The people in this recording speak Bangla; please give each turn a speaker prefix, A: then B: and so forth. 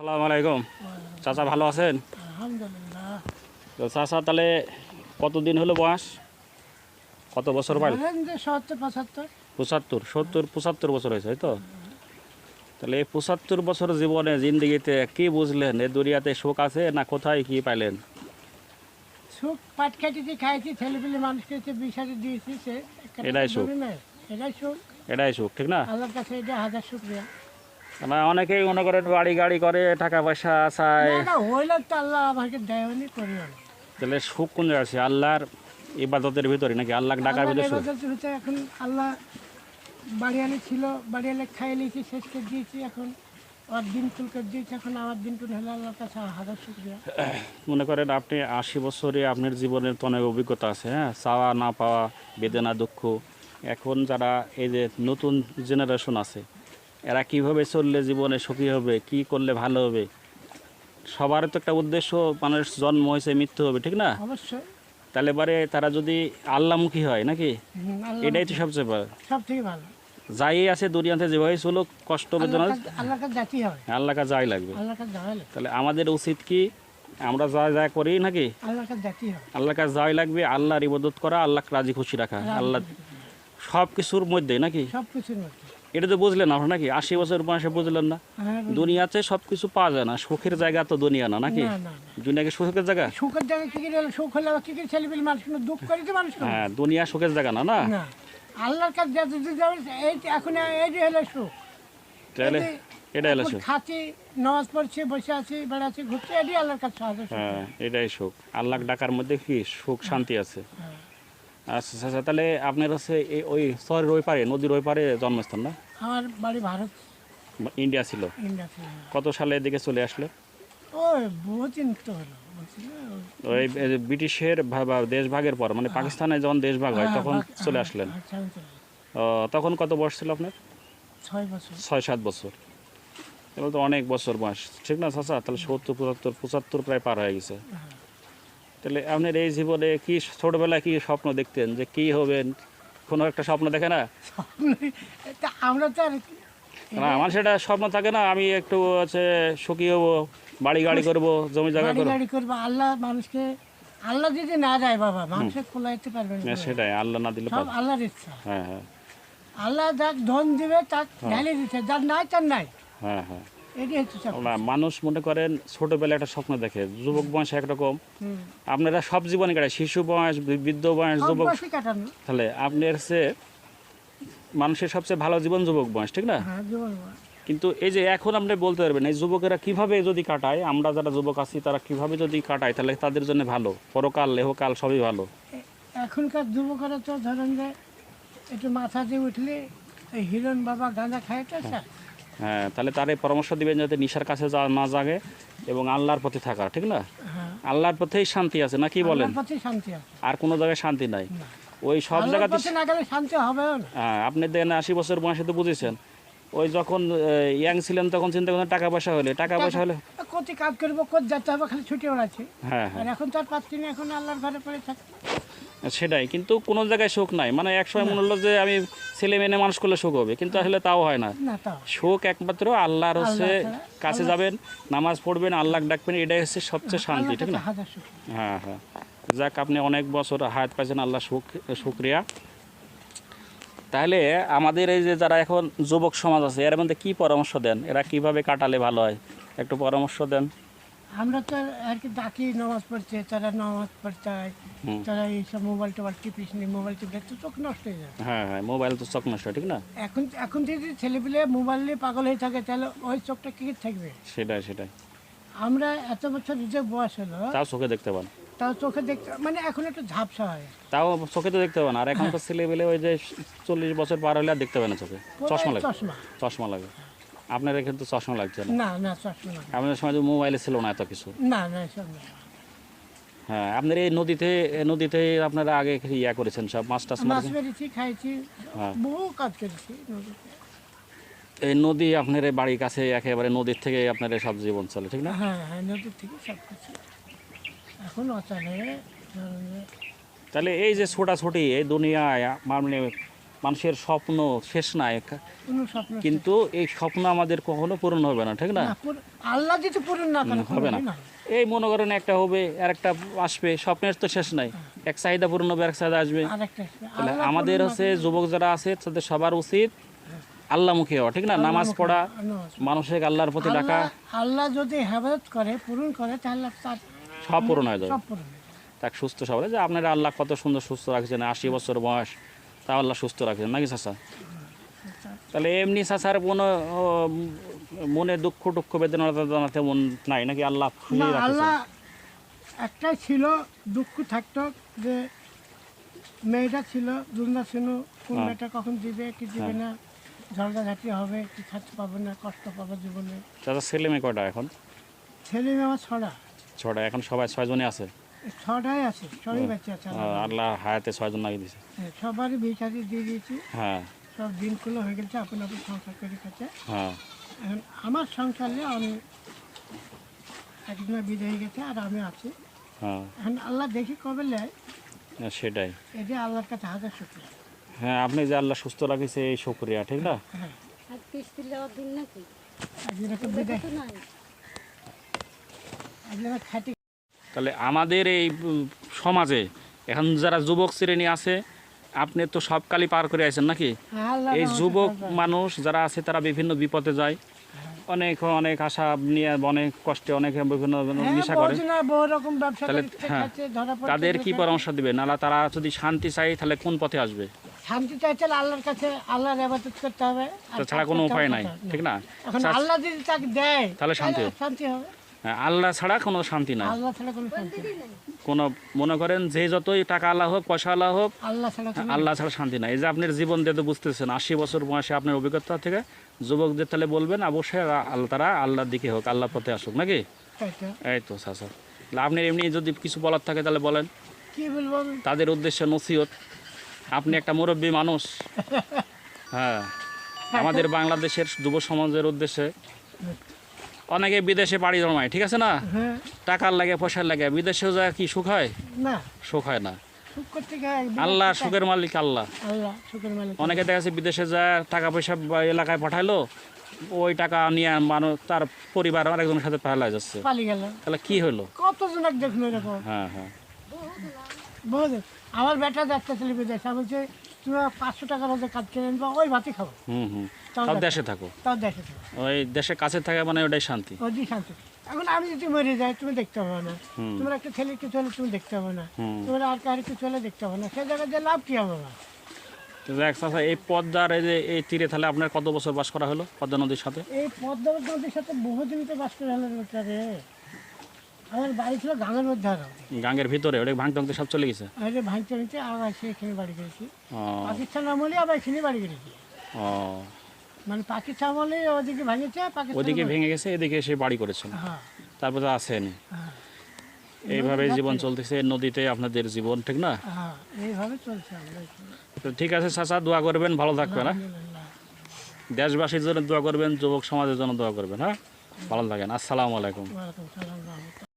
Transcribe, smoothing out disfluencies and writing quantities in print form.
A: আসসালামু আলাইকুম। চাচা ভালো আছেন?
B: আলহামদুলিল্লাহ।
A: তো চাচা তাহলে কতদিন হলো বয়স, কত বছর পাইল?
B: ধরেন যে ৭০-৭৫।
A: ৭৫ বছর হয়েছে, তাই তো? তাহলে এই ৭৫ বছর জীবনে জিন্দিগিতে কি বুঝলেন? এই দুনিয়াতে সুখ আছে না কোথায় কি পাইলেন?
B: সুখ পাট খেটেছি, খাইছি, ছেলেপিলে মানুষ খেয়েছে, বিষাদি দিয়েছি, সে
A: এটাই সুখ।
B: জমি নেই। এটাই সুখ।
A: এটাই সুখ, ঠিক না?
B: আল্লাহর কাছে এটা হাজার শুকরিয়া।
A: না অনেকেই মনে করেন বাড়ি গাড়ি করে, টাকা পয়সা চায়।
B: না হইলে তো আল্লাহ আমাকে দেয়নি, করিও না।
A: তাহলে সুখ কোন জায়গায় আছে? আল্লাহর ইবাদতের ভিতরে নাকি আল্লাহ ডাকার ভিতরে সুখ?
B: হচ্ছে এখন আল্লাহ বাড়িয়ালি ছিল, বাড়িয়ালে খাইয়ে নিয়েছি, শেষ করে দিয়েছি। এখন ওর দিন তুল করে দিয়েছি, এখন আমার দিন তুল হলে আল্লাহর কাছে হাজার শুকরিয়া।
A: মনে করেন আপনি 80 বছরে আপনার জীবনের তো অনেক অভিজ্ঞতা আছে, হ্যাঁ, চাওয়া না পাওয়া, বেদনা দুঃখ। এখন যারা এই যে নতুন জেনারেশন আছে, এরা কিভাবে চললে জীবনে সুখী হবে, কি করলে ভালো হবে? সবার তো একটা উদ্দেশ্য, মানুষ জন্ম হয়েছে, মৃত্যু হবে, ঠিক না?
B: অবশ্যই।
A: তাহলে পরে তারা যদি আল্লাহমুখী হয় নাকি,
B: আল্লাহ
A: এটাই তো সবচেয়ে ভালো।
B: সব থেকে ভালো।
A: যাই আছে দুনিয়াতে যেভাবে চলো, কষ্ট বেদনা
B: আল্লাহর কাছে জাতি হয়,
A: আল্লাহ কাছে যাই লাগবে।
B: আল্লাহর কাছে যাওয়া
A: তাহলে আমাদের উচিত কি, আমরা যা যা করি নাকি
B: আল্লাহর কাছে জাতি হয়।
A: আল্লাহর কাছে যাওয়াই লাগবে, আল্লাহর ইবাদত করা, আল্লাহ রাজি খুশি রাখা, আল্লাহ সব কিছুর মধ্যে নাকি।
B: সব কিছুর মধ্যে।
A: এটা তো বুঝলেন আপনার নাকি? 80 বছর বয়সে বুঝলেন না?
B: হ্যাঁ,
A: দুনিয়াতে সব কিছু পাওয়া যায় না, সুখের জায়গা তো দুনিয়া না নাকি?
B: না, না, না।
A: দুনিয়া কি সুখের জায়গা?
B: সুখের জায়গায় কি করে সুখ হলে আবার কি করে ছেলেপিলে মানুষ কোনো দুঃখ করে তো মানুষ করে?
A: হ্যাঁ, দুনিয়া সুখের জায়গা না, না?
B: না, আল্লাহর কাছে যতদিন যাবে এই এখন এই যে হলো সুখ।
A: তাহলে
B: এই যে
A: এটা হলো
B: এখন
A: সুখ।
B: খাচ্ছি, নামাজ পড়ছি, বসে আছি, বেড়াচ্ছি, ঘুরছি, এটাই আল্লাহর কাছে সাহায্য।
A: হ্যাঁ, এটাই সুখ। আল্লাহ ডাকার মধ্যে কি সুখ, শান্তি আছে।
B: হ্যাঁ।
A: আচ্ছা আচ্ছা, তাহলে আপনার হচ্ছে ওই শহরের ওই পারে, নদীর ওই পারে জন্মস্থান না?
B: আমার বাড়ি ভারত,
A: ইন্ডিয়া ছিল।
B: ইন্ডিয়াতে।
A: কত সালে এদিকে চলে আসলে?
B: ওই বহুদিন তো হলো, বলছি না,
A: ওই ব্রিটিশের দেশভাগের পর, মানে পাকিস্তানে যখন দেশভাগ হয় তখন চলে আসলেন?
B: আচ্ছা, আমি চলে যাই।
A: তখন কত বয়স ছিল আপনার?
B: 6 বছর।
A: 6-7 বছর। এবার তো অনেক বছর বয়স, ঠিক না চাচা? তাহলে 70-75 প্রায় পার হয়ে গেছে। তাহলে আপনার এই জীবনে কি ছোটবেলায় কি স্বপ্ন দেখতেন যে কি হবেন? কোনো একটা স্বপ্ন দেখে না?
B: তা আমরা তো আর
A: না, আমার সেটা স্বপ্ন থাকে না, আমি একটু হচ্ছে সুখী হবো, বাড়ি গাড়ি করবো, জমি জায়গা
B: বাড়ি
A: করবো।
B: গাড়ি করবো। আল্লাহ মানুষকে, আল্লাহ যদি না যায় বাবা, মানুষের কোলাইতে পারবে না।
A: সেটাই, আল্লাহ না দিলে
B: সব
A: পারবে।
B: আল্লাহর ইচ্ছা।
A: হ্যাঁ হ্যাঁ
B: আল্লাহ যার ধন দিবে তার ঢালে দিচ্ছে, যার নাই তার নাই।
A: হ্যাঁ হ্যাঁ।
B: এটাই হচ্ছে সব।
A: না, মানুষ মনে করেন ছোটবেলায় একটা স্বপ্ন দেখে, যুবক বয়সে একরকম,
B: হুম।
A: আপনারা সব জীবনে কাটায়, শিশু বয়স, বৃদ্ধ বয়স,
B: সব
A: যুবক।
B: বয়সই কাটানো।
A: তাহলে আপনার হচ্ছে মানুষের সবচেয়ে ভালো জীবন যুবক বয়স, ঠিক না?
B: হ্যাঁ, জীবন বয়স।
A: কিন্তু এই যে এখন আপনি বলতে পারবেন এই যুবকেরা কিভাবে যদি কাটায়, আমরা যারা যুবক আছি তারা কিভাবে যদি কাটায়, তাহলে তাদের জন্য ভালো, পরকাল লেহকাল সবই ভালো।
B: এখনকার যুবকরা তো ধরেন যে একটু মাথা দিয়ে উঠলে এই হিরণ বাবা গাঁজা খায় তো স্যার।
A: হ্যাঁ, তাহলে তারে পরামর্শ দিবেন যাতে নিশার কাছে না জাগে এবং আল্লাহর পথে থাকা, ঠিক না?
B: হ্যাঁ,
A: আল্লাহর পথেই শান্তি আছে, না কি বলেন?
B: আল্লাহর পথে শান্তি আছে।
A: আর কোনো জায়গায় শান্তি নাই।
B: না,
A: ওই সব
B: আল্লাহর
A: জায়গাতে
B: পথে না গেলে শান্তি হবেও না।
A: হ্যাঁ, আপনি দেন 80 বছর বয়সে তো বুঝেছেন, ওই যখন ইয়াং ছিলেন তখন চিন্তা করতেন টাকা পয়সা হলে।
B: কত কাজ করবো, কত যেতে হবে, খালি ছুটি ওড়াচ্ছে।
A: হ্যাঁ
B: আর
A: হ্যাঁ,
B: এখন তো আর পাচ্ছি না, এখন আল্লাহর ঘরে পড়ে থাকি।
A: সেটাই। কিন্তু কোনো জায়গায় সুখ নাই, মানে এক সময় মনে হলো যে আমি ছেলে মেয়ে মানুষ করলে সুখ হবে, কিন্তু আসলে তাও হয় না।
B: না, তাও
A: সুখ একমাত্র আল্লাহর হচ্ছে
B: আল্লাহ ছাড়া।
A: কাছে যাবেন, নামাজ পড়বেন, আল্লাহ ডাকবেন, এটাই হচ্ছে সবচেয়ে শান্তি,
B: আল্লাহর
A: ঠিক
B: কাছে
A: না?
B: হাজার শুকর।
A: হ্যাঁ হ্যাঁ। যাক, আপনি অনেক বছর হায়াত পাইছেন, আল্লাহ শুকরিয়া। তাহলে আমাদের এই যে যারা এখন যুবক সমাজ আছে, এর মধ্যে কি পরামর্শ দেন? এরা কিভাবে কাটালে ভালো হয়, একটু পরামর্শ দেন।
B: আমরা তো আর কি ডাকি নামাজ পড়ছে, তারা নামাজ পড়তে হয়,
A: হুম।
B: তারা এইসব মোবাইল টোবাইল টিপিস নি, মোবাইল টিপলে তো চোখ নষ্ট হয়ে যায়।
A: হ্যাঁ হ্যাঁ, মোবাইল তো চোখ নষ্ট, ঠিক না?
B: এখন এখন যদি ছেলেপিলে মোবাইল নিয়ে পাগল হয়ে থাকে, তাহলে ওই চোখটা কি থাকবে?
A: সেটাই।
B: আমরা এত বছর যে বয়স হলো,
A: তাও চোখে দেখতে পান?
B: তাও চোখে দেখতে মানে এখন একটু ঝাপসা হয়।
A: তাও চোখে তো দেখতে পান। আর এখন তো ছেলে পেলে ওই যে 40 বছর পার হলে আর দেখতে পায় না চোখে, চশমা লাগে।
B: চশমা।
A: চশমা লাগে। আপনার কিন্তু চশমা লাগছে না।
B: না, না, চশমা না।
A: আপনার সময় তো মোবাইলে ছিল না এত কিছু।
B: না, না, এসব না।
A: হ্যাঁ, আপনার এই নদীতে আপনারা আগে ইয়া করেছেন, সব মাছ টাছ
B: মাছ
A: মারছেন?
B: মেরেছি, খাইছি,
A: হ্যাঁ।
B: বহু কাজ করেছি নদীতে।
A: এই নদী আপনার এই বাড়ির কাছে, একেবারে নদীর থেকে আপনার এই সব জীবন চলে, ঠিক না?
B: হ্যাঁ, হ্যাঁ, নদীর থেকে সব কিছু। এখন অচলে ধরেন যে
A: তাহলে এই যে ছোটাছুটি এই দুনিয়ায়, মানে মানুষের স্বপ্ন শেষ নাই,
B: কোনো স্বপ্ন
A: কিন্তু এই স্বপ্ন আমাদের কখনো পূরণ হবে না, ঠিক না?
B: না, আল্লাহ যদি পূরণ না করে
A: হবে না।
B: কোনোদিন হবে না।
A: এই মনে করেন একটা হবে আর একটা আসবে, স্বপ্নের তো শেষ নাই, এক চাহিদা পূরণ হবে এক চাহিদা আসবে।
B: আরেকটা আসবে।
A: তাহলে
B: আল্লাহ
A: আমাদের
B: পূরণ না
A: হচ্ছে যুবক যারা আছে তাদের সবার উচিত আল্লাহমুখী হওয়া, ঠিক না? নামাজ পড়া,
B: নামাজ।
A: মানুষকে আল্লাহর প্রতি ডাকা,
B: আল্লাহ যদি হেফাজত করে পূরণ করে তাহলে তার
A: সব পূরণ হয়ে যাবে।
B: সব পূরণ হয়ে যাবে।
A: তাকে সুস্থ সবলে, যে আপনারা আল্লাহ কত সুন্দর সুস্থ রাখছেন, 80 বছর বয়স, তা আল্লাহ সুস্থ রাখছেন নাকি চাচা? তাহলে এমনি চাচার কোনো মনে দুঃখ টুক্ষ বেদনা জানাতে মন নাই নাকি? আল্লাহ খুশি
B: না,
A: রাখছেন?
B: আল্লাহ একটাই ছিল, দুঃখ থাকতো যে মেয়েটা ছিল দুর্না ছিল, কোন
A: হ্যাঁ।
B: মেয়েটা কখন দিবে কি দিবে না, ঝগড়াঝাটি হবে, কি খাচ্ছে পাবো না, কষ্ট পাবো জীবনে।
A: চাচা ছেলে মেয়ে কয়টা এখন?
B: ছেলে মেয়ে আমার ছড়া,
A: 6টা। এখন সবাই 6 জনই আছে?
B: এই ছটাই আছে, সবই বাচ্চা আছে আমার।
A: আল্লাহ হায়াতে 6 জন লাগিয়ে দিয়েছে।
B: হ্যাঁ, সবারই বিয়ে শাদী দিয়ে দিয়েছি,
A: হ্যাঁ
B: সব দিনগুলো হয়ে গেছে, আপন আপন সংসার করে খাচ্ছে।
A: হ্যাঁ।
B: এখন আমার সংসারে আমি একজনের বিয়ে হয়ে গেছে আর আমি আছি।
A: হ্যাঁ
B: এখন আল্লাহ দেখি কবে নেয়,
A: সেটাই।
B: এটা আল্লাহর কাছে হাজার শুক্রিয়া।
A: হ্যাঁ, আপনি যে আল্লাহ সুস্থ রাখিছে এই শুকরিয়া, ঠিক না?
B: হ্যাঁ,
C: আর কিস্তি দেওয়ার দিন নাকি
B: একজনকে বিদায়,
C: তো নাই
B: একজনের খাটি।
A: তাহলে আমাদের এই সমাজে এখন যারা যুবক শ্রেণী আছে, আপনি তো সব কালি পার করে আছেন নাকি?
B: আল্লাহ
A: এই
B: রহমতে
A: যুবক
B: সব
A: মানুষ যারা আছে তারা বিভিন্ন বিপদে যায়, অনেক অনেক আশা নিয়ে অনেক কষ্টে অনেক বিভিন্ন
B: হ্যাঁ,
A: নেশা করে।
B: বহুজনা বহু রকম ব্যবসা
A: তাহলে
B: করতে
A: হ্যাঁ,
B: খাচ্ছে, ধরা পড়ছে,
A: তাদের কি
B: ধরা
A: পরামর্শ দিবেন? নালা তারা যদি শান্তি চাই তাহলে কোন পথে আসবে?
B: শান্তি চাইছে আল্লাহর কাছে, আল্লাহর ইবাদত করতে হবে, আর
A: তাছাড়া কোনো
B: কাজ করতে
A: উপায়
B: হবে
A: নাই,
B: না।
A: ঠিক না?
B: এখন
A: আচ্ছা,
B: আল্লাহ যদি তাকে দেয়
A: তাহলে শান্তি হবে।
B: শান্তি হবে,
A: হ্যাঁ, আল্লাহ ছাড়া কোনো শান্তি নাই।
B: আল্লাহ ছাড়া কোনো শান্তি নেই।
A: কোনো মনে করেন যে যতই টাকা আল্লাহ হোক, পয়সা আল্লাহ হোক,
B: আল্লাহ ছাড়া কোনো
A: আল্লাহ ছাড়া শান্তি নাই। এই যে আপনার জীবন দিয়ে তো বুঝতেছেন, 80 বছর বয়সে আপনার অভিজ্ঞতা থেকে যুবকদের তাহলে বলবেন অবশ্যই তারা আল্লাহর দিকে হোক, আল্লাহর পথে আসুক নাকি?
B: তাই তো।
A: এই তো চাচা, তাহলে আপনি এমনি যদি কিছু বলার থাকে তাহলে বলেন,
B: কি বলবো আমি?
A: তাদের উদ্দেশ্যে নসিহত। আপনি একটা মুরব্বী মানুষ। হ্যাঁ, আমাদের বাংলাদেশের যুব সমাজের উদ্দেশ্যে, অনেকে বিদেশে পাড়ি জমায়, ঠিক আছে না?
B: হ্যাঁ,
A: টাকার লাগে, পয়সার লাগে, বিদেশেও যায় কি সুখ হয়?
B: না,
A: সুখ হয় না।
B: সুখ করতে গিয়ে একদিন
A: আল্লাহ সুখের মালিক আল্লাহ।
B: আল্লাহ সুখের মালিক।
A: অনেকে দেখা যাচ্ছে বিদেশে যায় টাকা পয়সা বা এলাকায় পাঠাইলো, ওই টাকা নিয়ে মানুষ তার পরিবার আরেকজনের সাথে পালাই যাচ্ছে।
B: পালিয়ে গেল,
A: তাহলে কি হলো?
B: কতজন দেখলো এরকম
A: হ্যাঁ হ্যাঁ।
B: বহু। আমার বেটা যাচ্ছে ছেলে বিদেশ, আমি বলছি তুমি 500 টাকা রোজে কাজ করে আনবা, ওই ভাতই খাবো,
A: হুম হুম।
B: তাও
A: তাও
B: দেখো।
A: দেশে থাকো,
B: তাও দেখে তো
A: ওই দেশে কাছে থাকা মানে ওটাই শান্তি।
B: ওই শান্তি। এখন আমি যদি মরে যাই তুমি দেখতে হবে না,
A: হুম।
B: তোমার একটা ছেলে কিছু হলে তুমি দেখতে হবে না,
A: হুম।
B: তোমার আর কারো কিছু হলে দেখতে হবে না, সে জায়গায় যে লাভ কি হবে আমার?
A: তো দেখ চাচা, এই পদ্মার এই যে এই তীরে তাহলে আপনার কত বছর বাস করা হলো পদ্মা নদীর সাথে?
B: এই পদ্মা নদীর সাথে বহুদিন তো বাস করে হলো বেটারে। আমার বাড়ি ছিল গাঙের মধ্যে, আরো
A: গাঙ্গের ভিতরে ওটা ভাঙতে ভাঙতে সব চলে গেছে।
B: আরে ভাঙতে ভাঙতে আবার সে এখানে বাড়ি করেছি,
A: ও
B: পাকিস্তান আমলে আবার এখানে বাড়ি করেছি।
A: ও,
B: মানে পাকিস্তান আমলে ওদিকে ভাঙেছে, পাকিস্তান
A: ওদিকে ভেঙে গেছে, এদিকে এসে বাড়ি করেছেন,
B: হ্যাঁ
A: তারপরে আসেনি।
B: হ্যাঁ
A: এইভাবে জীবন চলতেছে, নদীতে আপনাদের জীবন, ঠিক না?
B: হ্যাঁ, এইভাবে চলছে আমরা এখানে।
A: তো ঠিক আছে চাচা, দোয়া করবেন, ভালো থাকবেন। হ্যাঁ,
B: আলহামদুলিল্লাহ।
A: দেশবাসীর জন্য দোয়া করবেন, যুবক সমাজের জন্য দোয়া করবেন। হ্যাঁ, ভালো থাকেন। আসসালামু আলাইকুম।
B: ওয়ালাইকুম সালাম রহমতুল্লাহ।